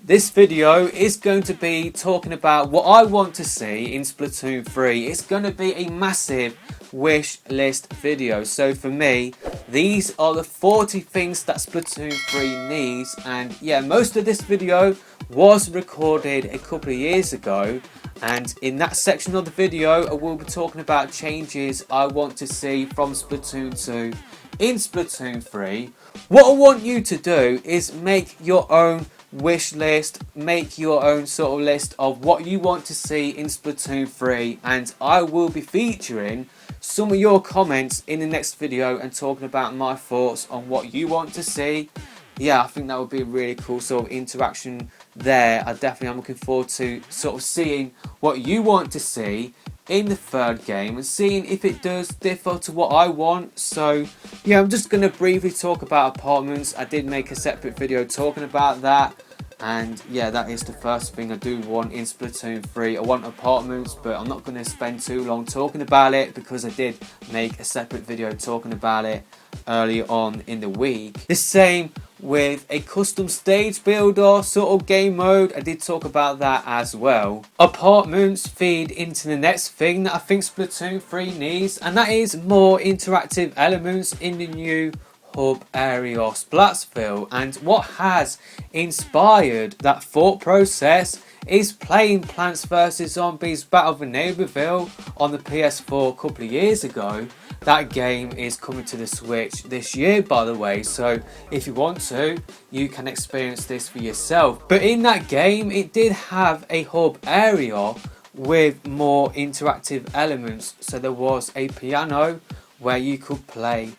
This video is going to be talking about what I want to see in Splatoon 3. It's going to be a massive wish list video. So for me, these are the 40 things that Splatoon 3 needs. And yeah, most of this video was recorded a couple of years ago. And in that section of the video, I will be talking about changes I want to see from Splatoon 2 in Splatoon 3. What I want you to do is make your own wish list, make your own sort of list of what you want to see in Splatoon 3, and I will be featuring some of your comments in the next video and talking about my thoughts on what you want to see. Yeah, I think that would be a really cool sort of interaction there. I definitely am looking forward to sort of seeing what you want to see in the third game and seeing if it does differ to what I want. So yeah, I'm just going to briefly talk about apartments. I did make a separate video talking about that, and yeah, that is the first thing I do want in Splatoon 3. I want apartments, but I'm not going to spend too long talking about it because I did make a separate video talking about it early on in the week. The same with a custom stage builder sort of game mode. I did talk about that as well. Apartments feed into the next thing that I think Splatoon 3 needs, and that is more interactive elements in the new hub area Splatsville. And what has inspired that thought process is playing Plants vs Zombies Battle for Neighborville on the PS4 a couple of years ago. That game is coming to the Switch this year, by the way, so if you want to, you can experience this for yourself. But in that game, it did have a hub area with more interactive elements. So there was a piano where you could play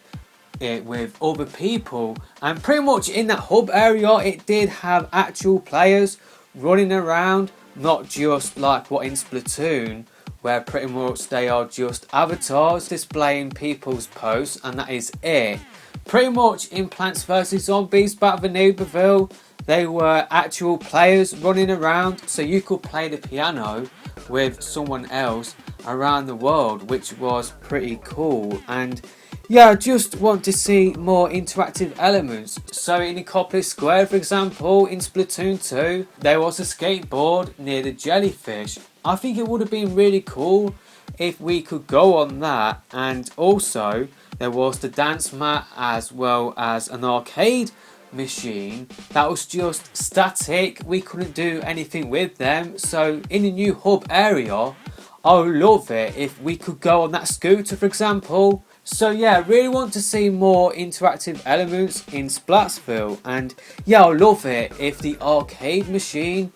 it with other people, and pretty much in that hub area, it did have actual players running around, not just like what in Splatoon, where pretty much they are just avatars displaying people's posts, and that is it. Pretty much in Plants vs Zombies Battle for Neighborville, they were actual players running around, so you could play the piano with someone else around the world, which was pretty cool. And yeah, I just want to see more interactive elements. So in Ecoplis Square, for example, in Splatoon 2, there was a skateboard near the jellyfish. I think it would have been really cool if we could go on that. And also, there was the dance mat as well as an arcade machine that was just static. We couldn't do anything with them. So in the new hub area, I would love it if we could go on that scooter, for example. So yeah, I really want to see more interactive elements in Splatsville, and yeah, I'll love it if the arcade machine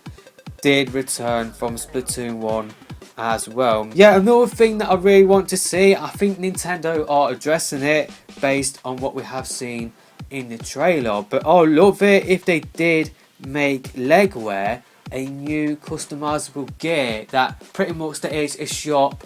did return from Splatoon 1 as well. Yeah, another thing that I really want to see, I think Nintendo are addressing it based on what we have seen in the trailer, but I'll love it if they did make legwear a new customizable gear. That pretty much there is a shop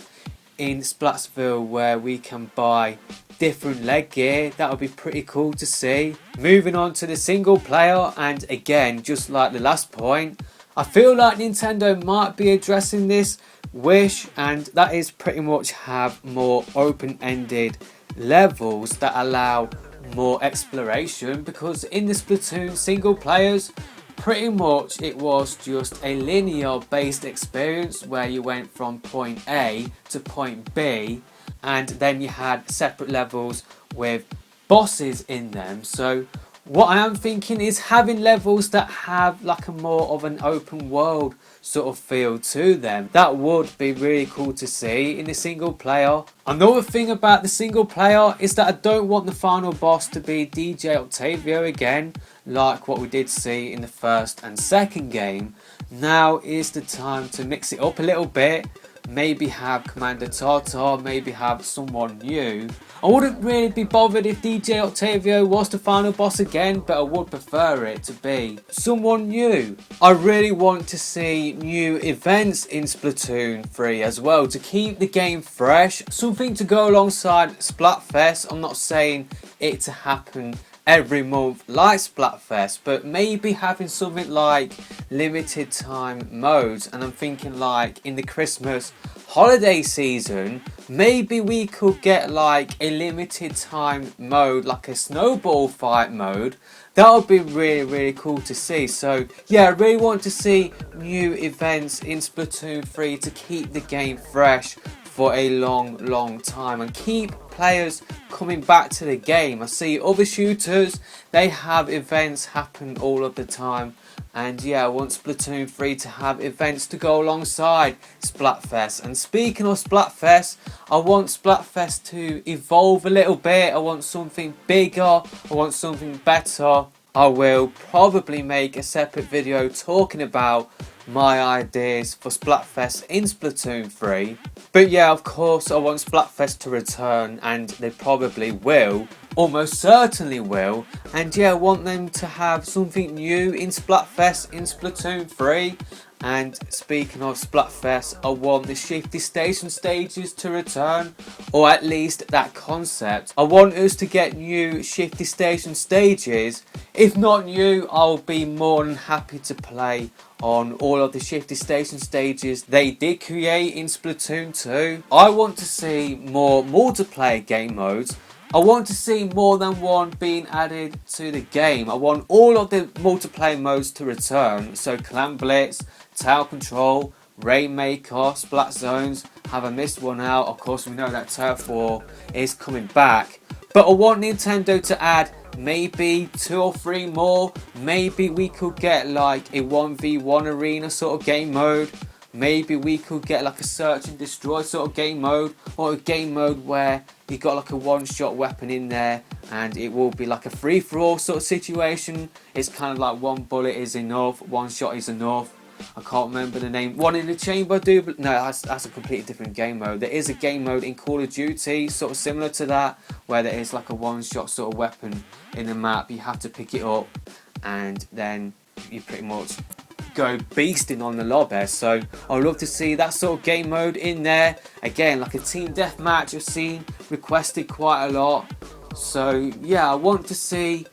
in Splatsville where we can buy different leg gear. That would be pretty cool to see. Moving on to the single player, and again, just like the last point, I feel like Nintendo might be addressing this wish, and that is pretty much have more open-ended levels that allow more exploration, because in the Splatoon single players, pretty much it was just a linear based experience where you went from point A to point B, and then you had separate levels with bosses in them. So what I am thinking is having levels that have like a more of an open world sort of feel to them. That would be really cool to see in the single player. Another thing about the single player is that I don't want the final boss to be DJ Octavio again, like what we did see in the first and second game. Now is the time to mix it up a little bit. Maybe have Commander Tartar, maybe have someone new. I wouldn't really be bothered if DJ Octavio was the final boss again, but I would prefer it to be someone new. I really want to see new events in Splatoon 3 as well to keep the game fresh. Something to go alongside Splatfests. I'm not saying it to happen every month like Splatfest, but maybe having something like limited time modes. And I'm thinking like in the Christmas holiday season, maybe we could get like a limited time mode, like a snowball fight mode That would be really cool to see. So yeah, I really want to see new events in Splatoon 3 to keep the game fresh for a long time and keep players coming back to the game. I see other shooters, they have events happen all of the time, and yeah, I want Splatoon 3 to have events to go alongside Splatfests. And speaking of Splatfests, I want Splatfest to evolve a little bit. I want something bigger, I want something better. I will probably make a separate video talking about my ideas for Splatfest in Splatoon 3. But yeah, of course I want Splatfest to return, and they probably will, almost certainly will. And yeah, I want them to have something new in Splatfest in Splatoon 3. And speaking of Splatfest, I want the Shifty Station stages to return, or at least that concept. I want us to get new Shifty Station stages. If not new, I'll be more than happy to play on all of the Shifty Station stages they did create in Splatoon 2. I want to see more multiplayer game modes. I want to see more than one being added to the game. I want all of the multiplayer modes to return. So Clan Blitz, Tower Control, Rainmaker, Splat Zones. Have I missed one out? Of course we know that Turf War is coming back. But I want Nintendo to add maybe 2 or 3 more. Maybe we could get like a 1v1 arena sort of game mode. Maybe we could get like a search and destroy sort of game mode, or a game mode where you got like a one-shot weapon in there and it will be like a free-for-all sort of situation. It's kind of like one bullet is enough, one shot is enough. I can't remember the name. One in the chamber, but no, that's a completely different game mode. There is a game mode in Call of Duty, sort of similar to that, where there is like a one-shot sort of weapon in the map. You have to pick it up, and then you pretty much go beasting on the lobby. So I'd love to see that sort of game mode in there. Again, like a team deathmatch, I've seen requested quite a lot. So yeah, I want to see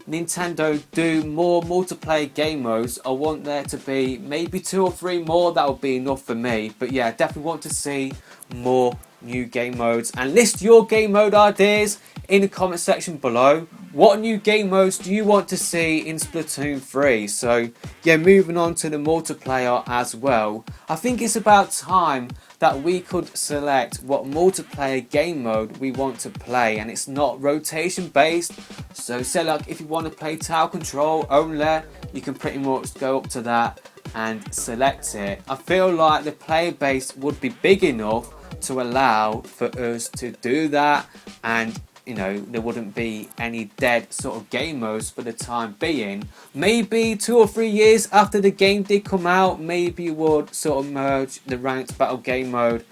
Nintendo do more multiplayer game modes. I want there to be maybe 2 or 3 more. That would be enough for me. But yeah, definitely want to see more new game modes. And list your game mode ideas in the comment section below. What new game modes do you want to see in Splatoon 3? So yeah, moving on to the multiplayer as well. I think it's about time that we could select what multiplayer game mode we want to play, and it's not rotation based. So say like if you want to play Tower Control only, you can pretty much go up to that and select it. I feel like the player base would be big enough to allow for us to do that, and you know, there wouldn't be any dead sort of game modes for the time being. Maybe 2 or 3 years after the game did come out, maybe you would sort of merge the ranked battle game mode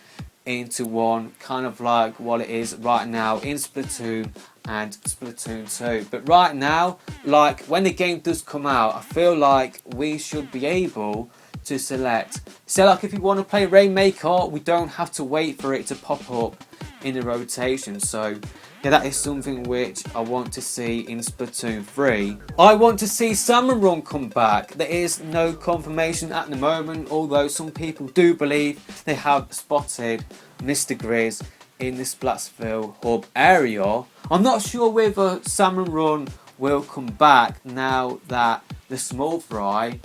into one, kind of like what it is right now in Splatoon and Splatoon 2. But right now, like when the game does come out, I feel like we should be able to select. So like if you want to play Rainmaker, we don't have to wait for it to pop up in the rotation. So yeah, that is something which I want to see in Splatoon 3. I want to see Salmon Run come back. There is no confirmation at the moment, although some people do believe they have spotted Mr. Grizz in the Splatsville hub area. I'm not sure whether Salmon Run will come back now that the small fry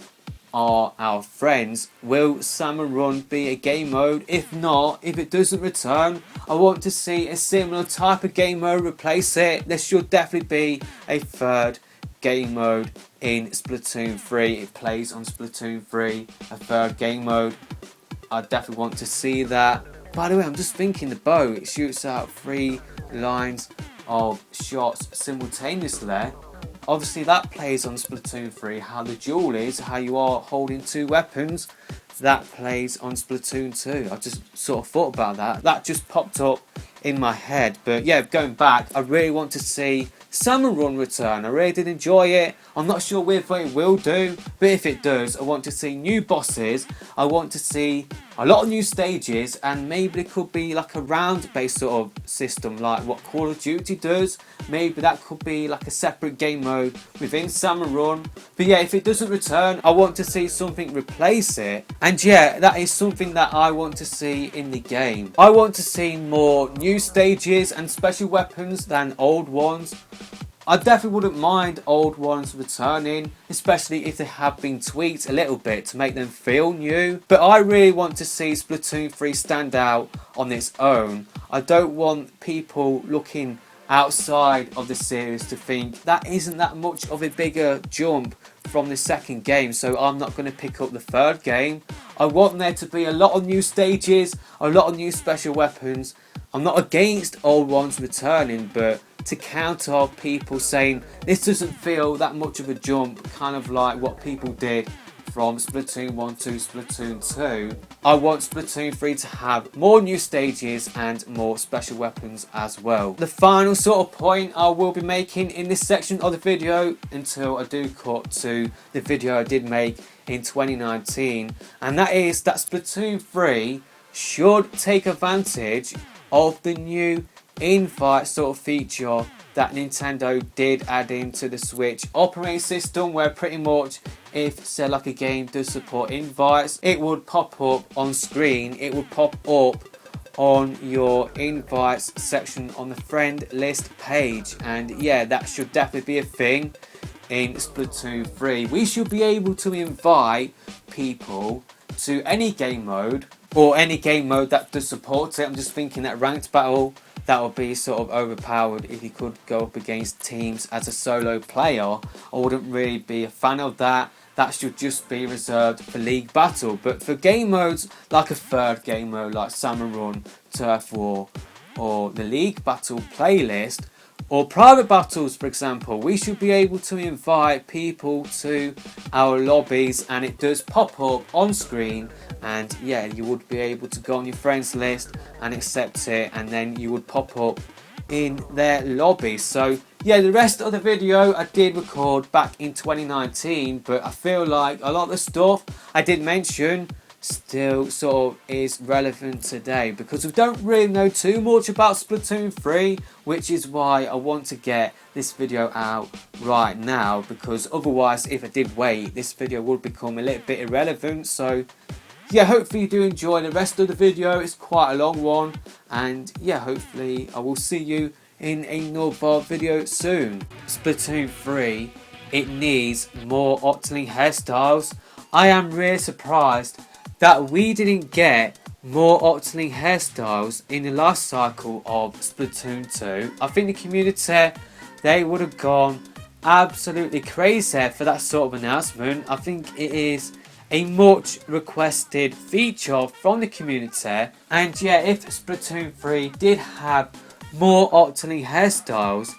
are our friends. Will Salmon Run be a game mode? If not, if it doesn't return, I want to see a similar type of game mode replace it. There should definitely be a third game mode in Splatoon 3. It plays on Splatoon 3, a third game mode. I definitely want to see that. By the way, I'm just thinking the bow, it shoots out 3 lines of shots simultaneously. Obviously that plays on Splatoon 3, how the duel is, how you are holding 2 weapons, that plays on Splatoon 2. I just sort of thought about that. That just popped up in my head. But yeah, going back, I really want to see Salmon Run return. I really did enjoy it. I'm not sure whether it will do, but if it does, I want to see new bosses. I want to see a lot of new stages, and maybe it could be like a round based sort of system like what Call of Duty does. Maybe that could be like a separate game mode within Salmon Run. But yeah, if it doesn't return, I want to see something replace it. And yeah, that is something that I want to see in the game. I want to see more new stages and special weapons than old ones. I definitely wouldn't mind old ones returning, especially if they have been tweaked a little bit to make them feel new. But I really want to see Splatoon 3 stand out on its own. I don't want people looking outside of the series to think that isn't that much of a bigger jump from the second game, so I'm not going to pick up the third game. I want there to be a lot of new stages, a lot of new special weapons. I'm not against old ones returning, but to counter people saying this doesn't feel that much of a jump, kind of like what people did from Splatoon 1 to Splatoon 2. I want Splatoon 3 to have more new stages and more special weapons as well. The final sort of point I will be making in this section of the video, until I do cut to the video I did make in 2019, and that is that Splatoon 3 should take advantage of the new invite sort of feature that Nintendo did add into the Switch operating system, where pretty much if say like a game does support invites, it would pop up on screen, it would pop up on your invites section on the friend list page. And yeah, that should definitely be a thing in Splatoon 3. We should be able to invite people to any game mode, or any game mode that does support it. I'm just thinking that ranked battle, that would be sort of overpowered if you could go up against teams as a solo player. I wouldn't really be a fan of that. That should just be reserved for League Battle. But for game modes like a third game mode like Salmon Run, Turf War, or the League Battle playlist, or private battles for example, we should be able to invite people to our lobbies and it does pop up on screen, and yeah, you would be able to go on your friends list and accept it, and then you would pop up in their lobby. So yeah, the rest of the video I did record back in 2019, but I feel like a lot of the stuff I did mention still sort of is relevant today, because we don't really know too much about Splatoon 3, which is why I want to get this video out right now, because otherwise if I did wait, this video would become a little bit irrelevant. So yeah, hopefully you do enjoy the rest of the video. It's quite a long one, and yeah, hopefully I will see you in another video soon. Splatoon 3, it needs more Octoling hairstyles. I am really surprised that we didn't get more Octoling hairstyles in the last cycle of Splatoon 2. I think the community, they would have gone absolutely crazy for that sort of announcement. I think it is a much requested feature from the community, and yeah, if Splatoon 3 did have more Octoling hairstyles,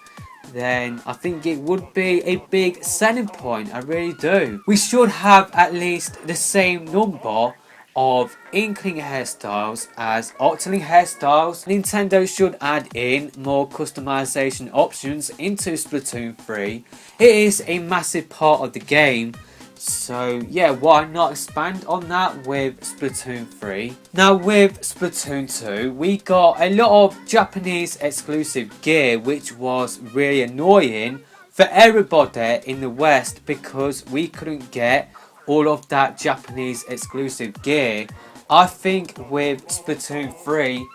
then I think it would be a big selling point. I really do. We should have at least the same number of Inkling hairstyles as Octoling hairstyles. Nintendo should add in more customization options into Splatoon 3. It is a massive part of the game, so yeah, why not expand on that with Splatoon 3? Now with Splatoon 2, we got a lot of Japanese exclusive gear, which was really annoying for everybody in the West, because we couldn't get all of that Japanese exclusive gear. I think with Splatoon 3,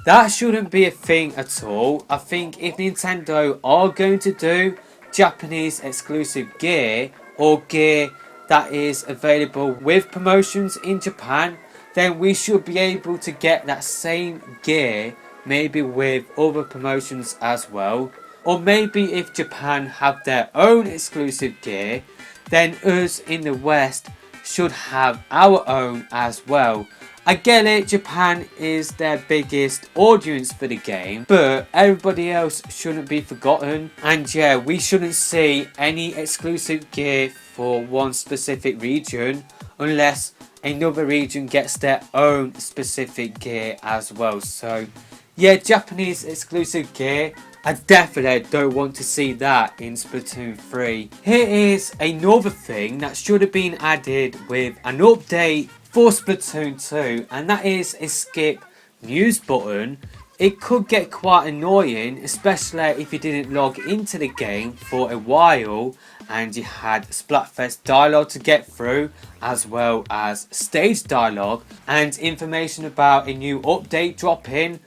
that shouldn't be a thing at all. I think if Nintendo are going to do Japanese exclusive gear, or gear that is available with promotions in Japan, then we should be able to get that same gear maybe with other promotions as well. Or maybe if Japan have their own exclusive gear, then us in the West should have our own as well. I get it, Japan is their biggest audience for the game, but everybody else shouldn't be forgotten. And yeah, we shouldn't see any exclusive gear for one specific region unless another region gets their own specific gear as well. So yeah, Japanese exclusive gear, I definitely don't want to see that in Splatoon 3. Here is another thing that should have been added with an update for Splatoon 2, and that is a skip news button. It could get quite annoying, especially if you didn't log into the game for a while and you had Splatfest dialogue to get through, as well as stage dialogue and information about a new update dropping.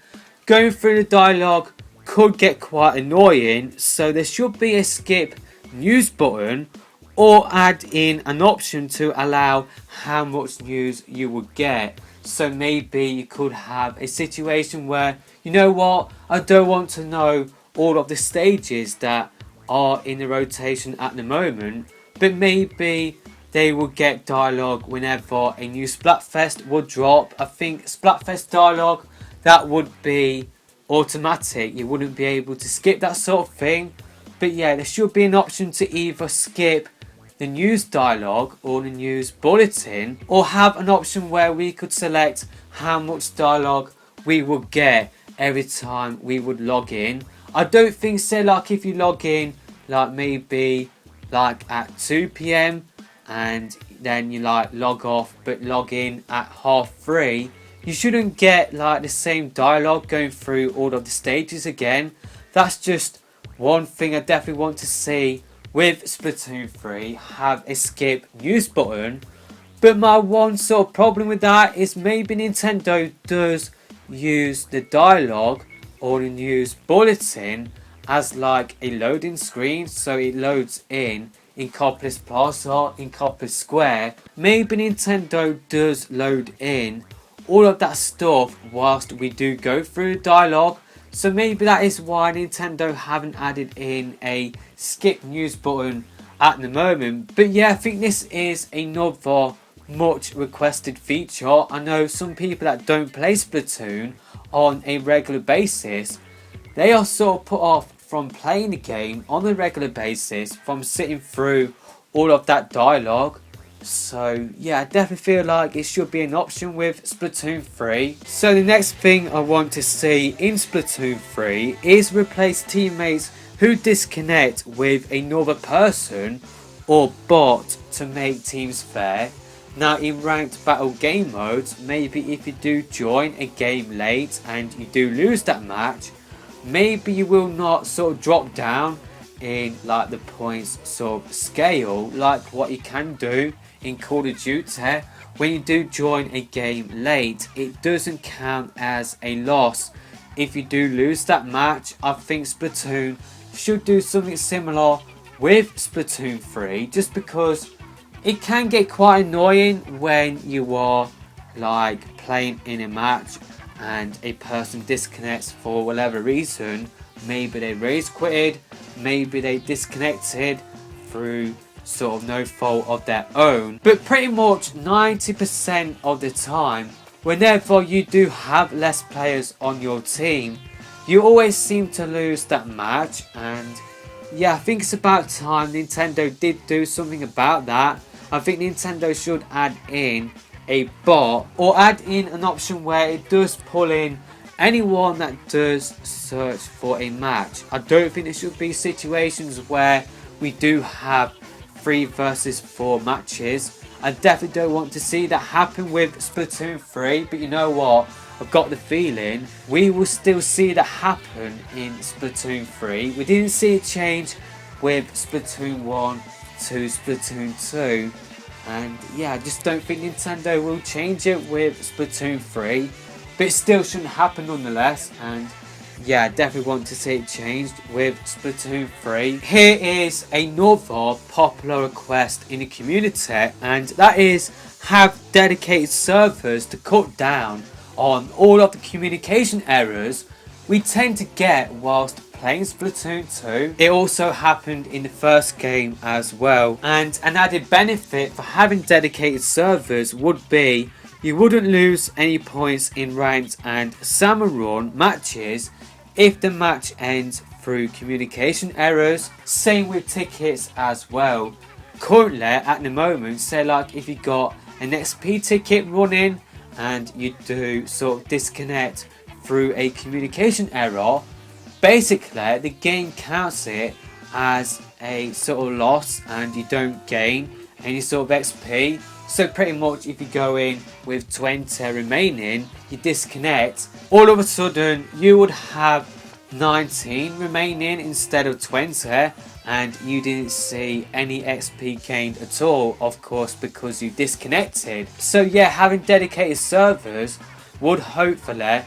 Going through the dialogue could get quite annoying. So there should be a skip news button, or add in an option to allow how much news you would get. So maybe you could have a situation where, you know what, I don't want to know all of the stages that are in the rotation at the moment, but maybe they will get dialogue whenever a new Splatfest would drop. I think Splatfest dialogue, that would be automatic. You wouldn't be able to skip that sort of thing. But yeah, there should be an option to either skip the news dialogue or the news bulletin, or have an option where we could select how much dialogue we would get every time we would log in. I don't think so, like if you log in like maybe like at 2 p.m. and then you like log off but log in at 3:30, you shouldn't get like the same dialogue going through all of the stages again. That's just one thing I definitely want to see with Splatoon 3, have a skip news button. But my one sort of problem with that is maybe Nintendo does use the dialogue or the news bulletin as like a loading screen, so it loads in Coppers Plaza, in Coppers Square. Maybe Nintendo does load in all of that stuff whilst we do go through the dialogue. So maybe that is why Nintendo haven't added in a skip news button at the moment. But yeah, I think this is another much requested feature. I know some people that don't play Splatoon on a regular basis, they are sort of put off from playing the game on a regular basis, from sitting through all of that dialogue. So yeah, I definitely feel like it should be an option with Splatoon 3. So the next thing I want to see in Splatoon 3 is replace teammates who disconnect with another person or bot to make teams fair. Now in ranked battle game modes, maybe if you do join a game late and you do lose that match, maybe you will not sort of drop down in like the points sort of scale like what you can do in Call of Duty. When you do join a game late, it doesn't count as a loss if you do lose that match. I think Splatoon should do something similar with Splatoon 3, just because it can get quite annoying when you are like playing in a match and a person disconnects for whatever reason. Maybe they rage quitted, maybe they disconnected through sort of no fault of their own. But pretty much 90% of the time, whenever you do have less players on your team, you always seem to lose that match. And yeah, I think it's about time Nintendo did do something about that. I think Nintendo should add in a bot, or add in an option where it does pull in anyone that does search for a match. I don't think there should be situations where we do have 3 versus 4 matches. I definitely don't want to see that happen with Splatoon 3, but you know what? I've got the feeling we will still see that happen in Splatoon 3. We didn't see a change with Splatoon 1 to Splatoon 2. And yeah, I just don't think Nintendo will change it with Splatoon 3. But it still shouldn't happen nonetheless. And yeah, I definitely want to see it changed with Splatoon 3. Here is another popular request in the community, and that is have dedicated servers to cut down on all of the communication errors we tend to get whilst playing Splatoon 2. It also happened in the first game as well, and an added benefit for having dedicated servers would be you wouldn't lose any points in ranked and Salmon Run matches if the match ends through communication errors. Same with tickets as well. Currently at the moment, say like if you got an XP ticket running and you do sort of disconnect through a communication error, basically the game counts it as a sort of loss and you don't gain any sort of XP. So pretty much if you go in with 20 remaining, you disconnect, all of a sudden you would have 19 remaining instead of 20, and you didn't see any XP gained at all, of course, because you disconnected. So yeah, having dedicated servers would hopefully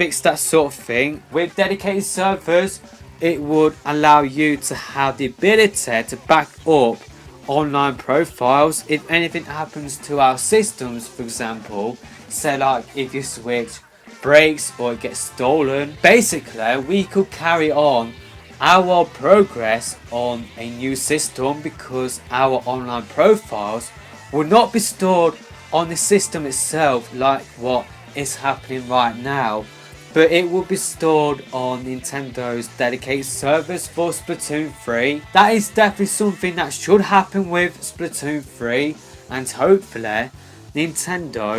fix that sort of thing. With dedicated servers, it would allow you to have the ability to back up online profiles if anything happens to our systems. For example, say like if your Switch breaks or it gets stolen, basically we could carry on our progress on a new system because our online profiles will not be stored on the system itself like what is happening right now, but it will be stored on Nintendo's dedicated servers for Splatoon 3. That is definitely something that should happen with Splatoon 3, and hopefully Nintendo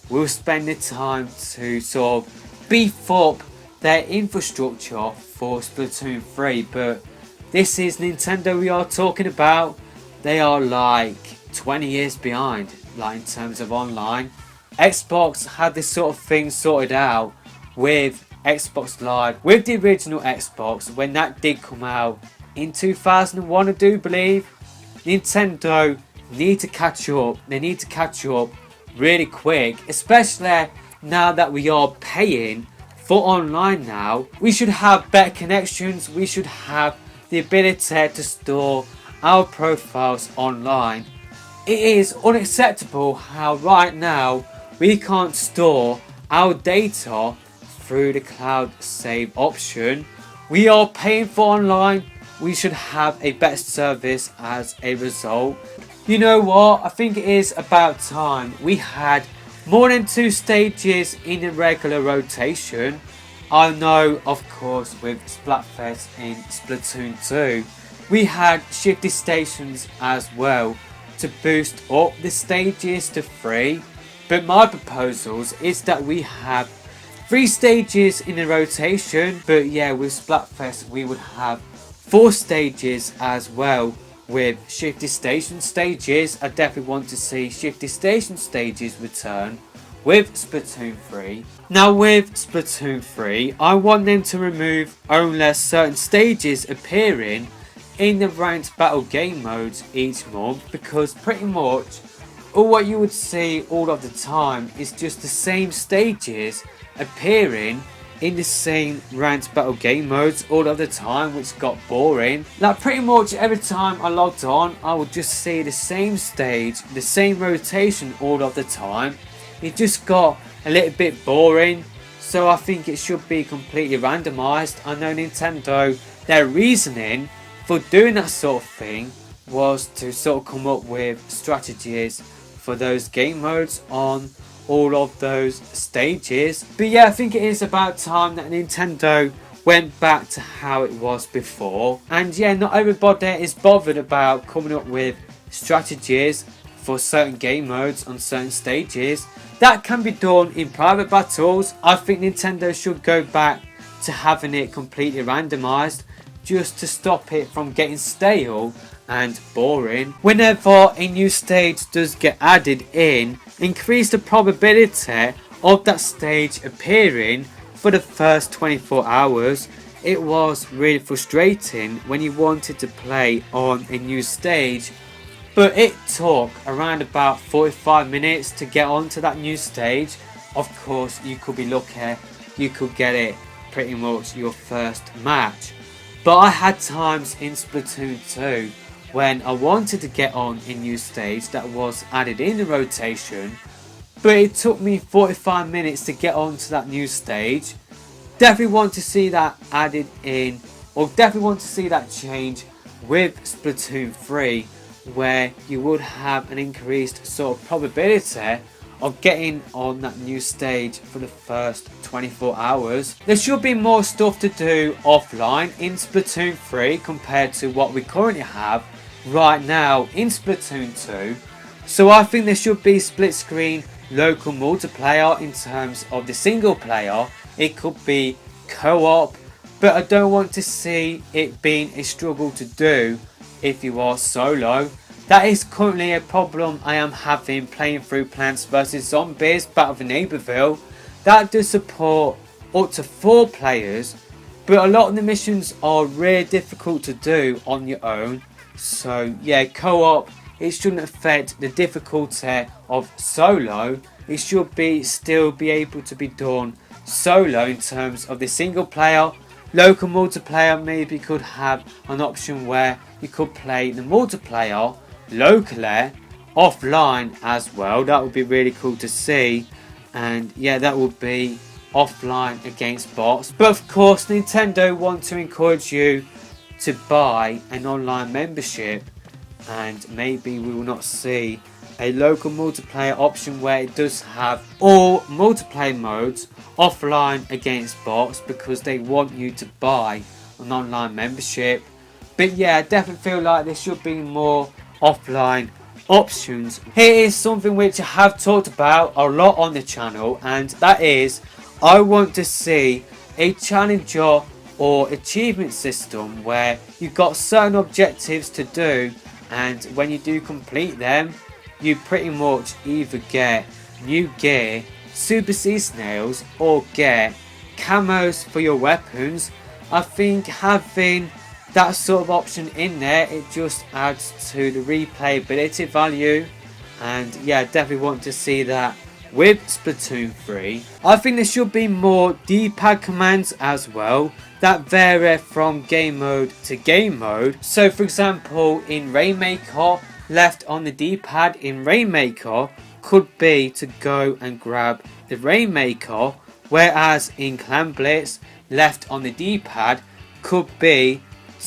will spend the time to sort of beef up their infrastructure for Splatoon 3. But this is Nintendo we are talking about. They are like 20 years behind, like in terms of online. Xbox had this sort of thing sorted out with Xbox Live, with the original Xbox when that did come out in 2001, I do believe. Nintendo need to catch up. They need to catch up really quick, especially now that we are paying for online now. We should have better connections. We should have the ability to store our profiles online. It is unacceptable how right now we can't store our data through the cloud save option. We are paying for online. We should have a better service as a result. You know what? I think it is about time we had more than 2 stages in a regular rotation. I know, of course, with Splatfests in Splatoon 2, we had shifty stations as well to boost up the stages to 3. But my proposals is that we have 3 stages in a rotation. But yeah, with Splatfest we would have 4 stages as well with shifty station stages. I definitely want to see shifty station stages return with Splatoon 3. Now with Splatoon 3, I want them to remove only certain stages appearing in the ranked battle game modes each month, because pretty much all what you would see all of the time is just the same stages appearing in the same ranked battle game modes all of the time, which got boring. Like pretty much every time I logged on, I would just see the same stage, the same rotation all of the time. It just got a little bit boring, so I think it should be completely randomized. I know Nintendo, their reasoning for doing that sort of thing was to sort of come up with strategies for those game modes on all of those stages. But yeah, I think it is about time that Nintendo went back to how it was before. And yeah, not everybody is bothered about coming up with strategies for certain game modes on certain stages. That can be done in private battles. I think Nintendo should go back to having it completely randomized, just to stop it from getting stale and boring. Whenever a new stage does get added in, increase the probability of that stage appearing for the first 24 hours. It was really frustrating when you wanted to play on a new stage, but it took around about 45 minutes to get onto that new stage. Of course, you could be lucky, you could get it pretty much your first match. But I had times in Splatoon 2 when I wanted to get on a new stage that was added in the rotation, but it took me 45 minutes to get onto that new stage. Definitely want to see that added in, or definitely want to see that change with Splatoon 3, where you would have an increased sort of probability of getting on that new stage for the first 24 hours. There should be more stuff to do offline in Splatoon 3 compared to what we currently have right now in Splatoon 2. So I think there should be split screen local multiplayer in terms of the single player. It could be co-op, but I don't want to see it being a struggle to do if you are solo. That is currently a problem I am having playing through Plants vs Zombies Battle of Neighborville. That does support up to 4 players, but a lot of the missions are really difficult to do on your own. So yeah, co-op, it shouldn't affect the difficulty of solo. It should be still be able to be done solo in terms of the single player. Local multiplayer maybe could have an option where you could play the multiplayer locally, offline as well. That would be really cool to see. And yeah, that would be offline against bots. But of course, Nintendo want to encourage you to buy an online membership, and maybe we will not see a local multiplayer option where it does have all multiplayer modes offline against bots, because they want you to buy an online membership. But yeah, I definitely feel like there should be more offline options. Here is something which I have talked about a lot on the channel, and that is I want to see a challenger or achievement system where you've got certain objectives to do, and when you do complete them, you pretty much either get new gear, super sea snails, or get camos for your weapons. I think having that sort of option in there, it just adds to the replayability value, and yeah, I definitely want to see that with Splatoon 3. I think there should be more D-pad commands as well that vary from game mode to game mode. So for example, in Rainmaker, left on the D-pad in Rainmaker could be to go and grab the Rainmaker, whereas in Clan Blitz, left on the D-pad could be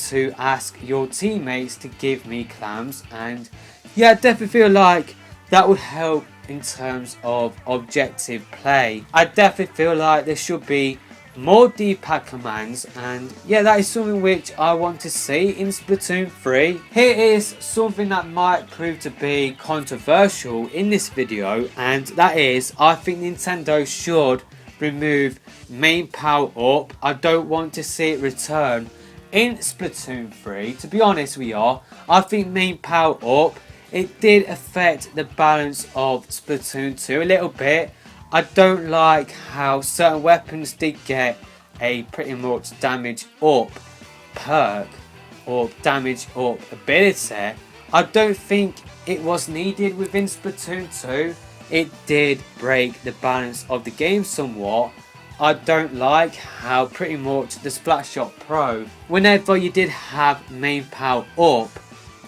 to ask your teammates to give me clams. And yeah, I definitely feel like that would help in terms of objective play. I definitely feel like there should be more D-pad commands, and yeah, that is something which I want to see in Splatoon 3. Here is something that might prove to be controversial in this video, and that is I think Nintendo should remove main power up. I don't want to see it return in Splatoon 3. To be honest with you, I think main power up, it did affect the balance of Splatoon 2 a little bit. I don't like how certain weapons did get a pretty much damage up perk or damage up ability. I don't think it was needed within Splatoon 2. It did break the balance of the game somewhat. I don't like how pretty much the Splatshot Pro, whenever you did have main power up,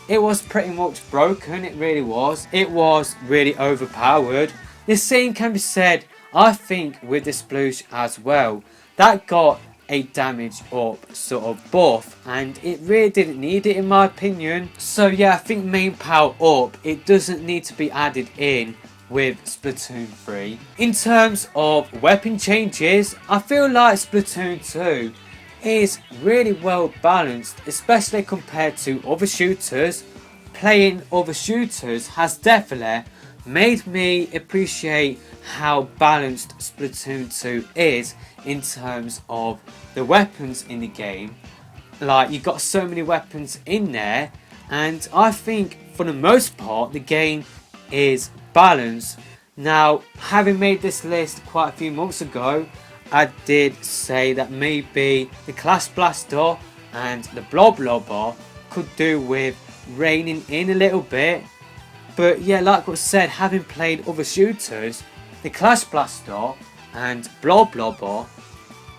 it was pretty much broken. It really was. It was really overpowered. The same can be said, I think, with the Sploosh as well. That got a damage up sort of buff, and it really didn't need it in my opinion. So yeah, I think main power up, it doesn't need to be added in with Splatoon 3. In terms of weapon changes, I feel like Splatoon 2 is really well balanced, especially compared to other shooters. Playing other shooters has definitely made me appreciate how balanced Splatoon 2 is in terms of the weapons in the game. Like, you've got so many weapons in there, and I think for the most part the game is balanced. Now, having made this list quite a few months ago, I did say that maybe the Clash Blaster and the Blob Lobber could do with reining in a little bit. But yeah, like I said, having played other shooters, the Clash Blaster and Blob Lobber,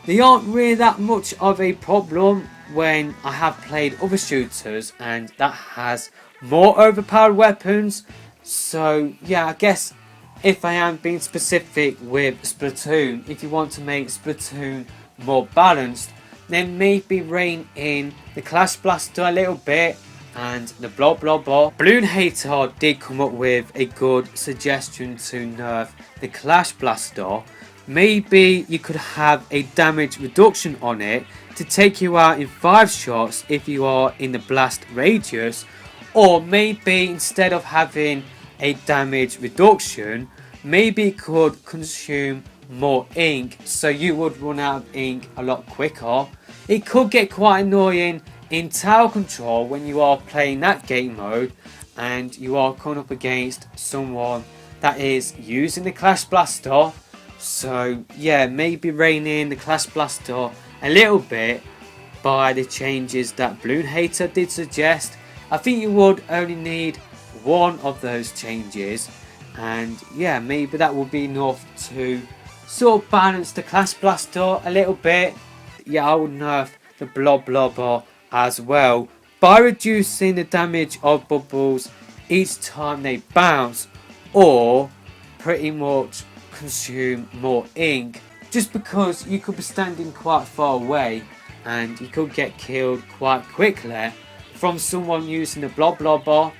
they aren't really that much of a problem when I have played other shooters, and that has more overpowered weapons. So yeah, I guess if I am being specific with Splatoon, if you want to make Splatoon more balanced, then maybe rein in the Clash Blaster a little bit and the Blob Lobber. Balloon Hater did come up with a good suggestion to nerf the Clash Blaster. Maybe you could have a damage reduction on it to take you out in 5 shots if you are in the blast radius, or maybe instead of having a damage reduction, maybe it could consume more ink, so you would run out of ink a lot quicker. It could get quite annoying in tower control when you are playing that game mode and you are coming up against someone that is using the Clash Blaster. So yeah, maybe rein in the Clash Blaster a little bit by the changes that Balloon Hater did suggest. I think you would only need one of those changes, and yeah, maybe that would be enough to sort of balance the class blaster a little bit. Yeah, I would nerf the blob blobber as well by reducing the damage of bubbles each time they bounce, or pretty much consume more ink, just because you could be standing quite far away and you could get killed quite quickly from someone using the blob blobber.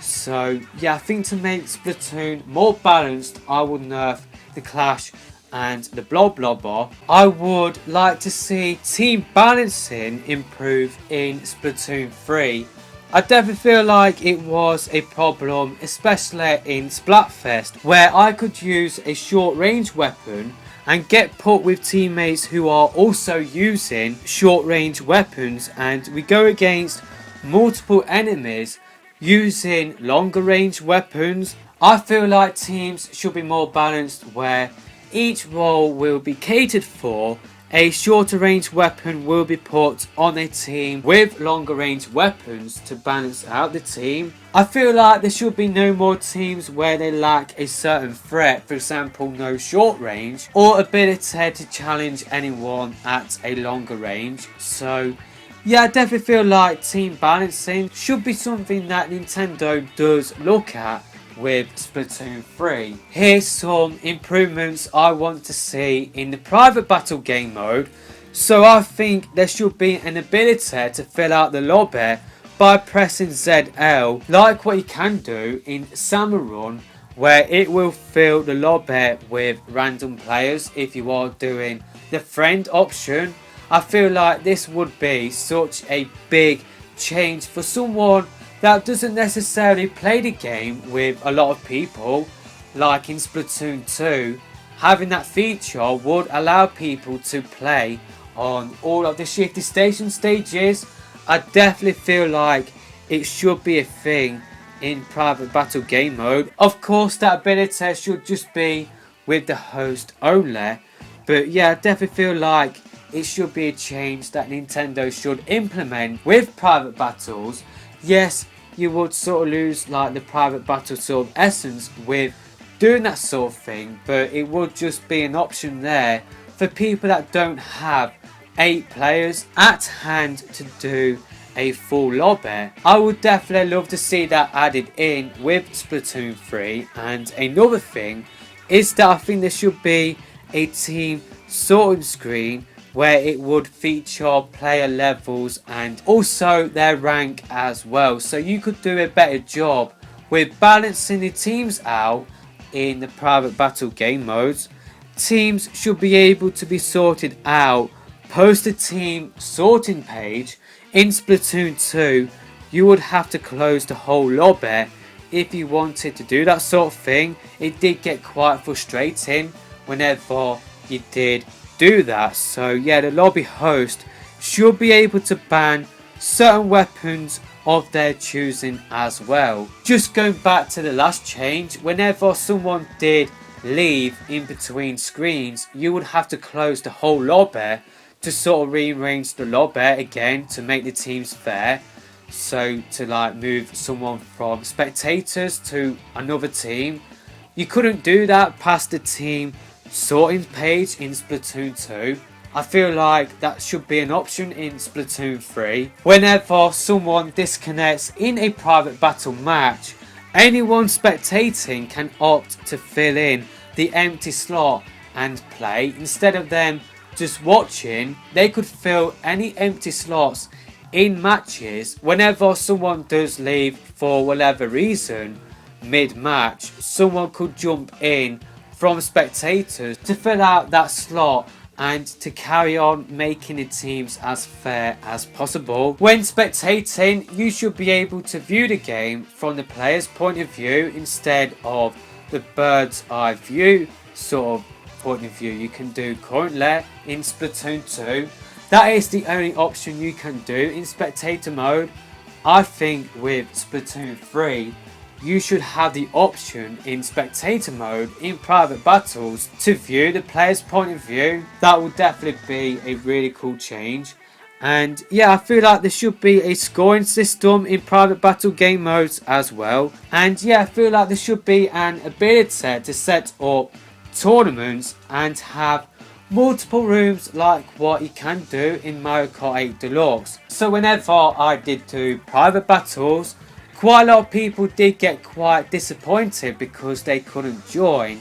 So yeah, I think to make Splatoon more balanced, I would nerf the Clash and the blob blobber. I would like to see team balancing improve in Splatoon 3. I definitely feel like it was a problem, especially in Splatfest, where I could use a short range weapon and get put with teammates who are also using short range weapons, and we go against multiple enemies using longer range weapons. I feel like teams should be more balanced, where each role will be catered for. A shorter range weapon will be put on a team with longer range weapons to balance out the team. I feel like there should be no more teams where they lack a certain threat, for example no short range or ability to challenge anyone at a longer range. So yeah, I definitely feel like team balancing should be something that Nintendo does look at with Splatoon 3. Here's some improvements I want to see in the private battle game mode. So I think there should be an ability to fill out the lobby by pressing ZL, like what you can do in Salmon Run, where it will fill the lobby with random players if you are doing the friend option. I feel like this would be such a big change for someone that doesn't necessarily play the game with a lot of people, like in Splatoon 2. Having that feature would allow people to play on all of the shifty station stages. I definitely feel like it should be a thing in private battle game mode. Of course that ability should just be with the host only, but yeah, I definitely feel like it should be a change that Nintendo should implement with private battles. Yes, you would sort of lose like the private battle sort of essence with doing that sort of thing, but it would just be an option there for people that don't have 8 players at hand to do a full lobby. I would definitely love to see that added in with Splatoon 3. And another thing is that I think there should be a team sorting screen where it would feature player levels and also their rank as well, so you could do a better job with balancing the teams out in the private battle game modes. Teams should be able to be sorted out post a team sorting page. In Splatoon 2 you would have to close the whole lobby if you wanted to do that sort of thing. It did get quite frustrating whenever you did do that. So yeah, the lobby host should be able to ban certain weapons of their choosing as well. Just going back to the last change, whenever someone did leave in between screens, you would have to close the whole lobby to sort of rearrange the lobby again to make the teams fair. So to like move someone from spectators to another team, you couldn't do that past the team sorting page in Splatoon 2. I feel like that should be an option in Splatoon 3. Whenever someone disconnects in a private battle match, anyone spectating can opt to fill in the empty slot and play. Instead of them just watching, they could fill any empty slots in matches. Whenever someone does leave for whatever reason mid-match, someone could jump in from spectators to fill out that slot and to carry on making the teams as fair as possible. When spectating, you should be able to view the game from the player's point of view instead of the bird's eye view sort of point of view you can do currently in Splatoon 2. That is the only option you can do in spectator mode. I think with Splatoon 3 you should have the option in spectator mode in private battles to view the player's point of view. That would definitely be a really cool change. And yeah, I feel like there should be a scoring system in private battle game modes as well. And yeah, I feel like there should be an ability to set up tournaments and have multiple rooms like what you can do in Mario Kart 8 Deluxe. So whenever I did do private battles, quite a lot of people did get quite disappointed because they couldn't join.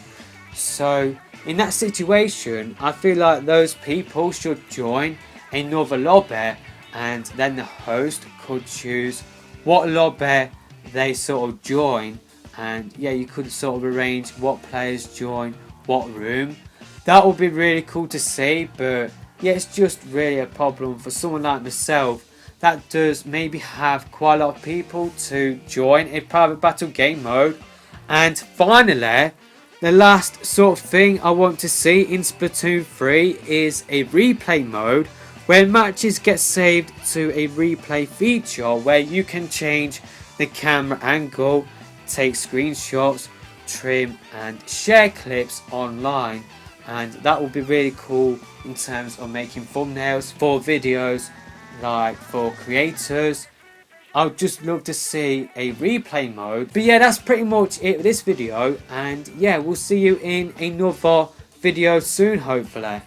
So in that situation, I feel like those people should join another lobby, and then the host could choose what lobby they sort of join, and yeah, you could sort of arrange what players join what room. That would be really cool to see, but yeah, it's just really a problem for someone like myself that does maybe have quite a lot of people to join a private battle game mode. And finally, the last sort of thing I want to see in Splatoon 3 is a replay mode where matches get saved to a replay feature where you can change the camera angle, take screenshots, trim and share clips online. And that will be really cool in terms of making thumbnails for videos, like for creators. I'd just love to see a replay mode. But yeah, that's pretty much it for this video, and yeah, we'll see you in another video soon, hopefully.